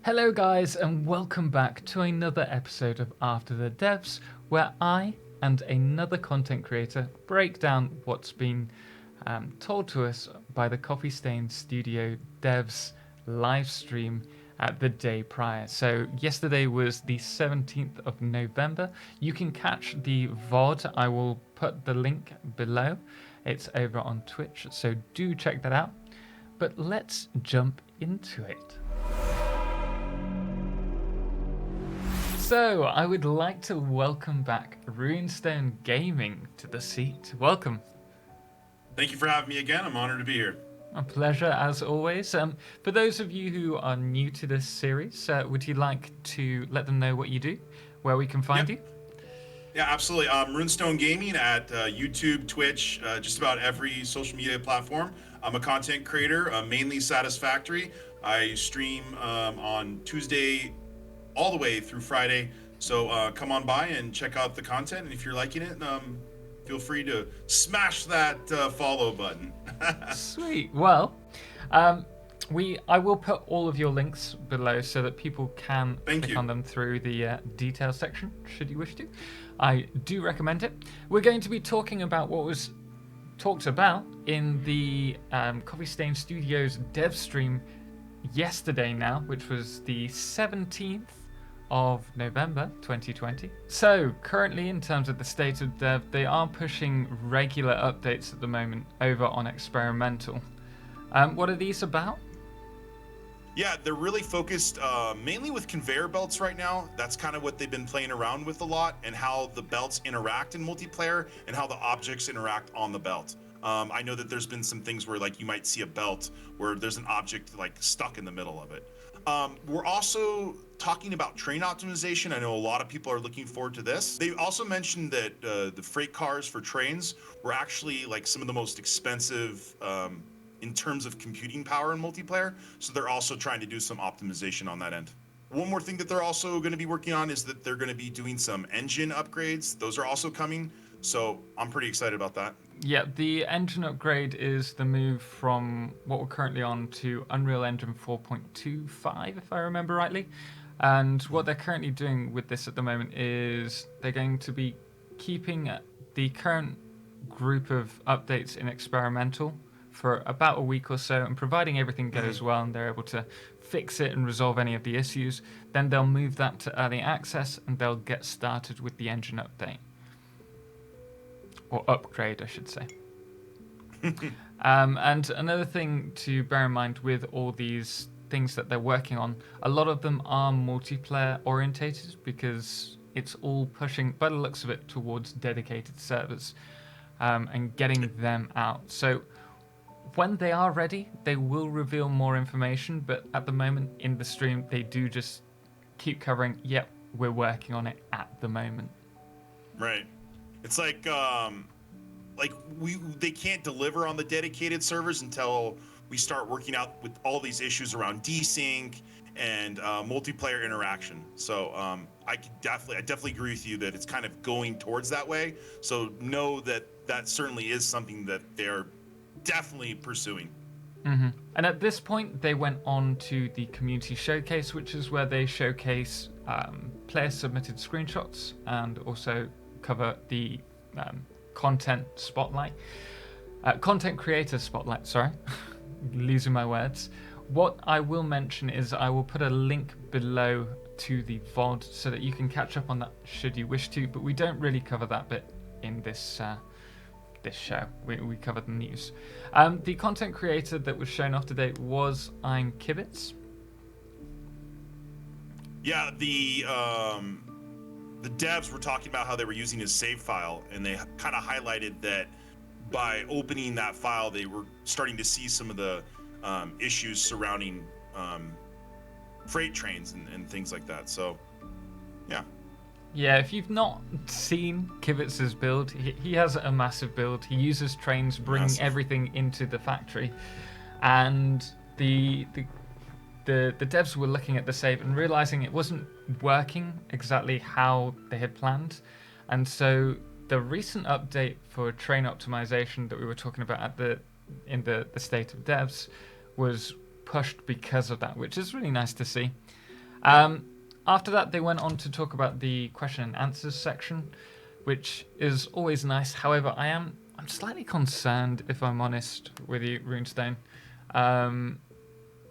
Hello guys and welcome back to another episode of After the Devs, where I and another content creator break down what's been told to us by the Coffee Stain Studio devs live stream at the day prior. So yesterday was the 17th of November. You can catch the VOD. I will put the link below. It's over on Twitch, so do check that out. But let's jump into it. So, I would like to welcome back RunestoneGaming to the seat. Welcome. Thank you for having me again. I'm honored to be here. A pleasure, as always. For those of you who are new to this series, would you like to let them know what you do, where we can find you? Yeah, absolutely. RunestoneGaming at YouTube, Twitch, just about every social media platform. I'm a content creator, mainly Satisfactory. I stream on Tuesday all the way through Friday. So come on by and check out the content. And if you're liking it, feel free to smash that follow button. Sweet. Well, I will put all of your links below so that people can click on them through the details section, should you wish to. I do recommend it. We're going to be talking about what was talked about in the Coffee Stain Studios dev stream yesterday now, which was the 17th of November 2020. So currently, in terms of the state of dev, they are pushing regular updates at the moment over on experimental. What are these about? Yeah, they're really focused mainly with conveyor belts right now. That's kind of what they've been playing around with a lot, and how the belts interact in multiplayer and how the objects interact on the belt. I know that there's been some things where like you might see a belt where there's an object like stuck in the middle of it. We're also talking about train optimization. I know a lot of people are looking forward to this. They also mentioned that the freight cars for trains were actually like some of the most expensive in terms of computing power in multiplayer. So they're also trying to do some optimization on that end. One more thing that they're also going to be working on is that they're going to be doing some engine upgrades. Those are also coming. So I'm pretty excited about that. Yeah, the engine upgrade is the move from what we're currently on to Unreal Engine 4.25, if I remember rightly. And what they're currently doing with this at the moment is they're going to be keeping the current group of updates in experimental for about a week or so, and providing everything goes well and they're able to fix it and resolve any of the issues, then they'll move that to early access and they'll get started with the engine update. Or upgrade, I should say. And another thing to bear in mind with all these things that they're working on, a lot of them are multiplayer orientated because it's all pushing, by the looks of it, towards dedicated servers and getting them out. So when they are ready, they will reveal more information, but at the moment in the stream, they do just keep covering, yep, we're working on it at the moment. Right. It's like they can't deliver on the dedicated servers until we start working out with all these issues around desync and multiplayer interaction. So I definitely agree with you that it's kind of going towards that way. So know that certainly is something that they're definitely pursuing. Mm-hmm. And at this point, they went on to the community showcase, which is where they showcase player-submitted screenshots and also cover the content creator spotlight, sorry. Losing my words. What I will mention is I will put a link below to the VOD so that you can catch up on that should you wish to, but we don't really cover that bit in this show. We cover the news. The content creator that was shown off today was Untitled. Yeah, the devs were talking about how they were using his save file, and they kind of highlighted that by opening that file, they were starting to see some of the issues surrounding freight trains and things like that. So, yeah. Yeah, if you've not seen Kivitz's build, he has a massive build. He uses trains, bringing everything into the factory, and the devs were looking at the save and realizing it wasn't working exactly how they had planned, and so the recent update for train optimization that we were talking about in the state of devs was pushed because of that, which is really nice to see. After that, they went on to talk about the question and answers section, which is always nice. However, I'm slightly concerned, if I'm honest with you, Runestone.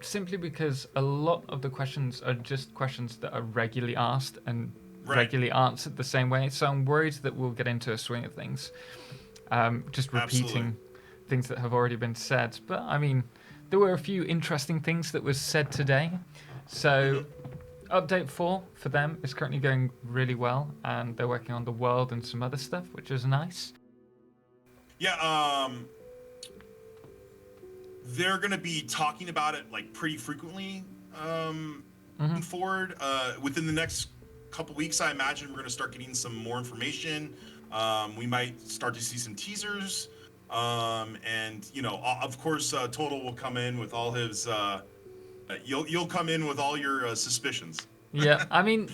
Simply because a lot of the questions are just questions that are regularly asked and regularly answered the same way. So I'm worried that we'll get into a swing of things, just repeating things that have already been said. But I mean, there were a few interesting things that was said today. So update 4 for them is currently going really well, and they're working on the world and some other stuff, which is nice. Yeah, they're going to be talking about it like pretty frequently moving forward. Within the next couple weeks, I imagine we're going to start getting some more information. We might start to see some teasers. And, you know, of course, Total will come in with all his... you'll come in with all your suspicions. Yeah, I mean,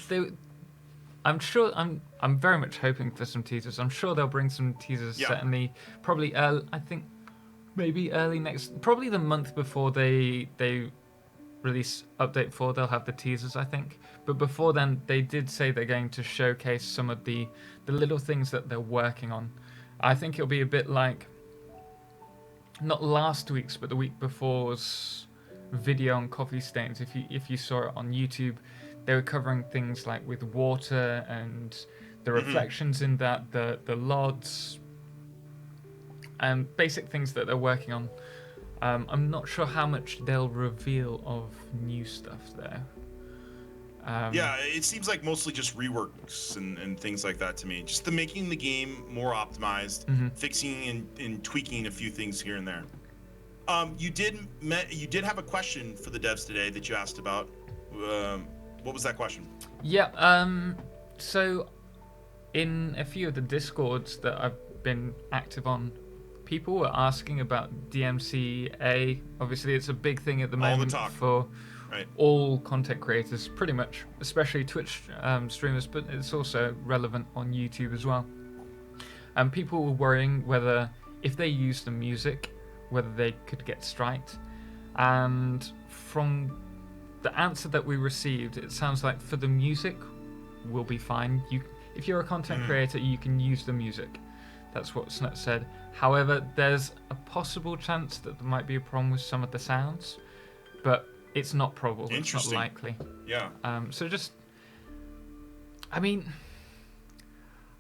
I'm sure. I'm very much hoping for some teasers. I'm sure they'll bring some teasers. Yeah. Certainly, probably. I think maybe early next. Probably the month before they release update 4, they'll have the teasers. I think. But before then, they did say they're going to showcase some of the little things that they're working on. I think it'll be a bit like not last week's, but the week before's video on coffee stains. If you saw it on YouTube, they were covering things like with water and the reflections in that, the LODs, and basic things that they're working on. I'm not sure how much they'll reveal of new stuff there. Yeah, it seems like mostly just reworks and things like that to me. Just making the game more optimized, fixing and tweaking a few things here and there. You did have a question for the devs today that you asked about. What was that question? Yeah. So, in a few of the Discords that I've been active on, people were asking about DMCA. Obviously, it's a big thing at the moment for all content creators, pretty much, especially Twitch streamers, but it's also relevant on YouTube as well. And people were worrying whether, if they use the music, whether they could get striked. And from the answer that we received, it sounds like for the music, we'll be fine. If you're a content creator, you can use the music. That's what Snut said. However, there's a possible chance that there might be a problem with some of the sounds, but it's not probable. It's not likely. Yeah. So just, I mean,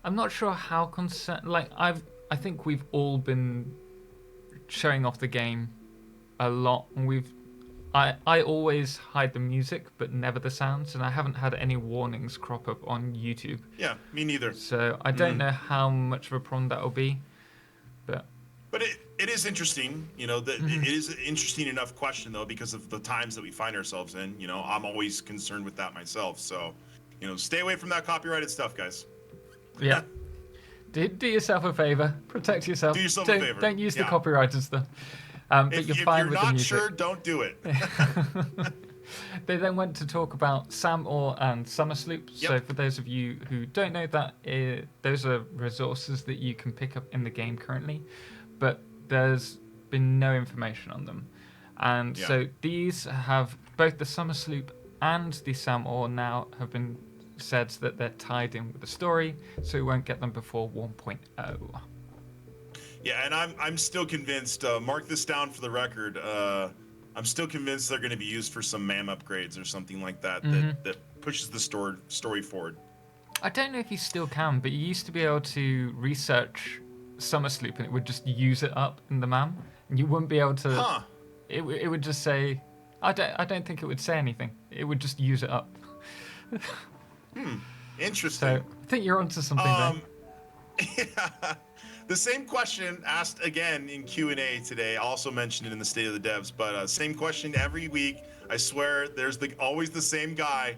I'm not sure how concerned. Like I think we've all been showing off the game a lot, and I always hide the music but never the sounds, and I haven't had any warnings crop up on YouTube. Yeah, me neither. So I don't know how much of a problem that will be, but it is interesting, you know, that it is an interesting enough question though, because of the times that we find ourselves in. You know, I'm always concerned with that myself, so you know, stay away from that copyrighted stuff, guys. Yeah. Do yourself a favor. Protect yourself. Do yourself a favor. Don't use the copyrighted stuff. But you're fine with the music. If you're not sure, don't do it. They then went to talk about Sam Orr and Summersloop. Yep. So for those of you who don't know that, those are resources that you can pick up in the game currently, but there's been no information on them. And so these have, both the Summersloop and the Sam Orr now have been said that they're tied in with the story, so we won't get them before 1.0. Yeah, and I'm still convinced, mark this down for the record, I'm still convinced they're going to be used for some MAM upgrades or something like that, that pushes the story forward. I don't know if you still can, but you used to be able to research Summersloop and it would just use it up in the MAM, and you wouldn't be able to... It would just say... I don't think it would say anything. It would just use it up. Interesting. So I think you're onto something there. Yeah. The same question asked again in Q&A today, also mentioned it in the State of the Devs, but same question every week. I swear there's always the same guy,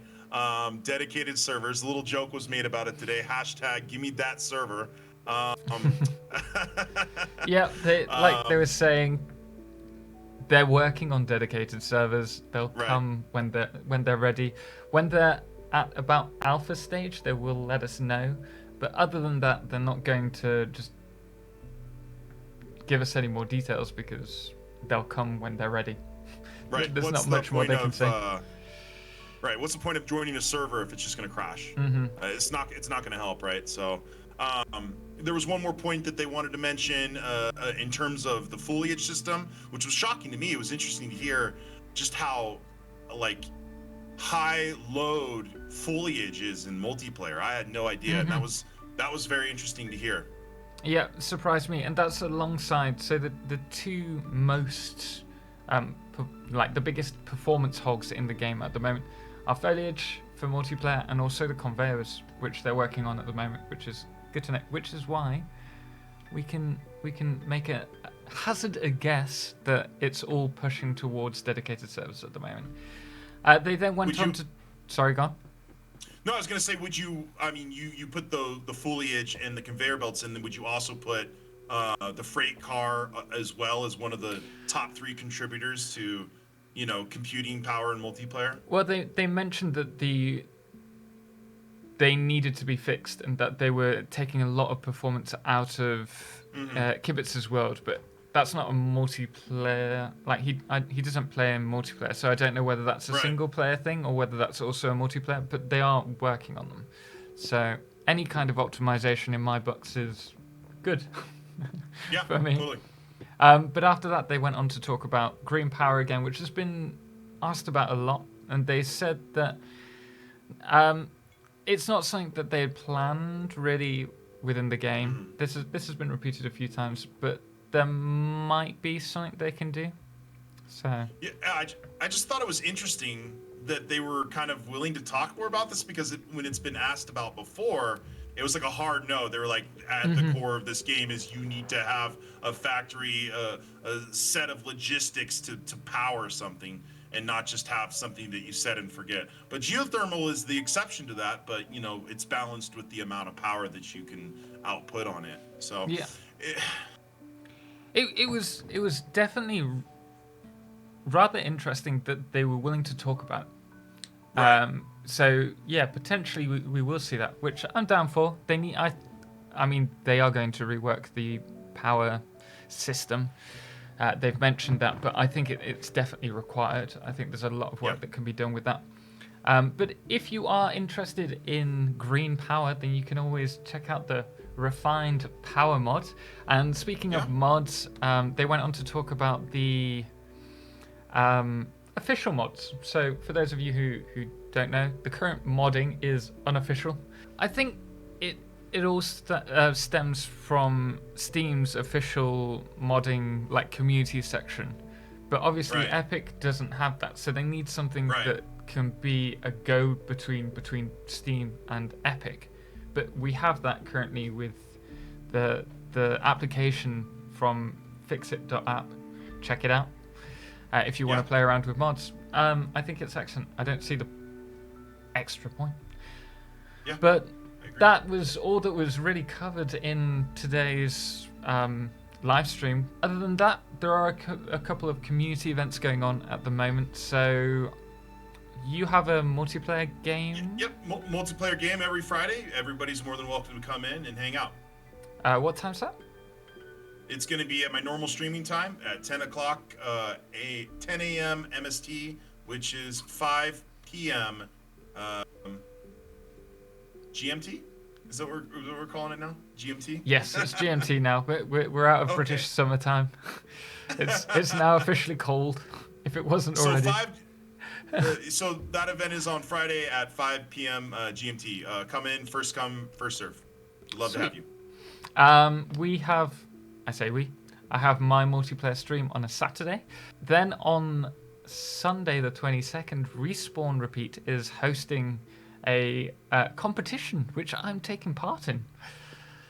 dedicated servers. A little joke was made about it today. # give me that server. Yeah, they were saying they're working on dedicated servers. They'll come when they're ready. When they're at about alpha stage, they will let us know. But other than that, they're not going to just give us any more details because they'll come when they're ready. Right. There's not much more they can say. Right. What's the point of joining a server if it's just going to crash? It's not going to help, right? So there was one more point that they wanted to mention in terms of the foliage system, which was shocking to me. It was interesting to hear just how like high load foliage is in multiplayer. I had no idea, and that was very interesting to hear. Yeah, surprised me, and that's alongside. So the two most like the biggest performance hogs in the game at the moment are foliage for multiplayer, and also the conveyors, which they're working on at the moment, which is good to know. Which is why we can make hazard a guess that it's all pushing towards dedicated servers at the moment. They then went on to. Sorry, go on. No, I was going to say, would you? I mean, you put the foliage and the conveyor belts in. Then would you also put the freight car as well as one of the top 3 contributors to, computing power and multiplayer? Well, they mentioned that they needed to be fixed and that they were taking a lot of performance out of Kibitz's world, but that's not a multiplayer. Like he doesn't play in multiplayer, so I don't know whether that's a single player thing or whether that's also a multiplayer. But they are working on them, so any kind of optimization in my books is good. Yeah, for me. Totally. But after that, they went on to talk about green power again, which has been asked about a lot, and they said that it's not something that they had planned really within the game. This has been repeated a few times, but there might be something they can do. So yeah, I just thought it was interesting that they were kind of willing to talk more about this, because when it's been asked about before, it was like a hard no. They were like, at the core of this game is you need to have a factory, a set of logistics to power something, and not just have something that you set and forget. But geothermal is the exception to that, but it's balanced with the amount of power that you can output on it. So yeah. It was definitely rather interesting that they were willing to talk about. Right. So yeah, potentially we will see that, which I'm down for. They need. I mean, they are going to rework the power system. They've mentioned that, but I think it's definitely required. I think there's a lot of work that can be done with that. But if you are interested in green power, then you can always check out the refined power mod. And speaking of mods, they went on to talk about the official mods. So for those of you who don't know, the current modding is unofficial. I think it all stems from Steam's official modding community section, but obviously Epic doesn't have that, so they need something that can be a go between Steam and Epic. But we have that currently with the application from fixit.app. Check it out if you want to play around with mods. I think it's excellent. I don't see the extra point. Yeah, but that was all that was really covered in today's live stream. Other than that, there are a couple of community events going on at the moment. So you have a multiplayer game? Yep, multiplayer game every Friday. Everybody's more than welcome to come in and hang out. What time's that? It's going to be at my normal streaming time at 10 o'clock, 10 a.m. MST, which is 5 p.m. GMT? Is that what we're calling it now? GMT? Yes, it's GMT now. We're out of British summertime. It's now officially cold, if it wasn't already. So that event is on Friday at 5 p.m. GMT. Come in, first come, first serve. Love to have you. I have my multiplayer stream on a Saturday. Then on Sunday the 22nd, Respawn Repeat is hosting a competition, which I'm taking part in.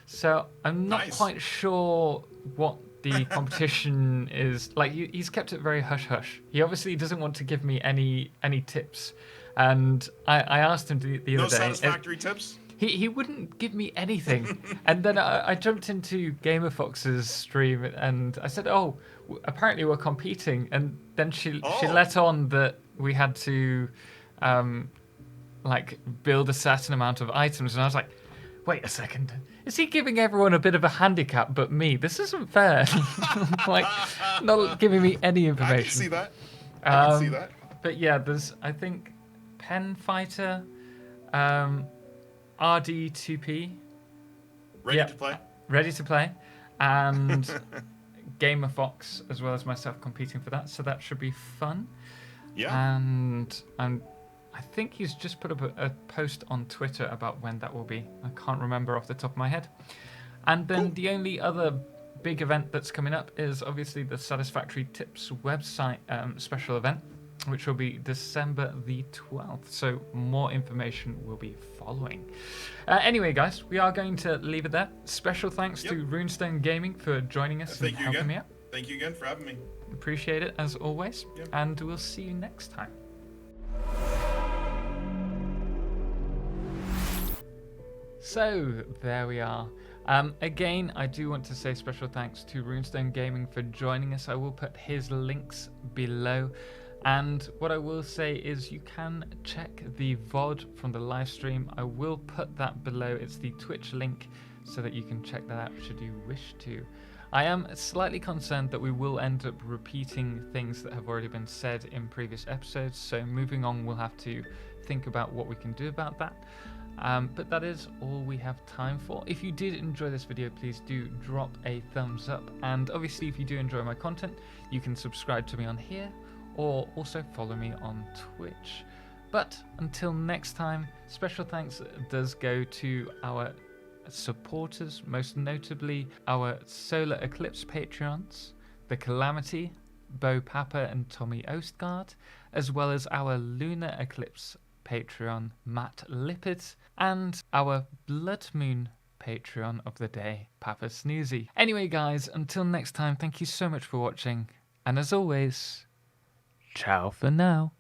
So I'm not quite sure what the competition is. He's kept it very hush-hush. He obviously doesn't want to give me any tips. And I asked him the other day. No satisfactory tips? He wouldn't give me anything. And then I jumped into GamerFox's stream and I said, apparently we're competing. And then she let on that we had to build a certain amount of items. And I was like, wait a second. Is he giving everyone a bit of a handicap but me? This isn't fair. Not giving me any information. I can see that. But yeah, I think Pen Fighter, RD2P. Ready to play? Ready to play. And Gamer Fox, as well as myself, competing for that. So that should be fun. Yeah. And I think he's just put up a post on Twitter about when that will be. I can't remember off the top of my head. And then the only other big event that's coming up is obviously the Satisfactory Tips website special event, which will be December the 12th. So more information will be following. Anyway, guys, we are going to leave it there. Special thanks to RunestoneGaming for joining us and helping me out. Thank you again for having me. Appreciate it, as always. And we'll see you next time. So, there we are. Again, I do want to say special thanks to RunestoneGaming for joining us. I will put his links below. And what I will say is you can check the VOD from the live stream. I will put that below. It's the Twitch link so that you can check that out should you wish to. I am slightly concerned that we will end up repeating things that have already been said in previous episodes. So moving on, we'll have to think about what we can do about that. But that is all we have time for. If you did enjoy this video, please do drop a thumbs up. And obviously, if you do enjoy my content, you can subscribe to me on here or also follow me on Twitch. But until next time, special thanks does go to our supporters, most notably our Solar Eclipse Patreons, The Calamity, Bo Papa and Tommy Ostgard, as well as our Lunar Eclipse Patreon, Matt Lippert, and our Blood Moon Patreon of the day, Papa Snoozy. Anyway, guys, until next time, thank you so much for watching, and as always, ciao for now.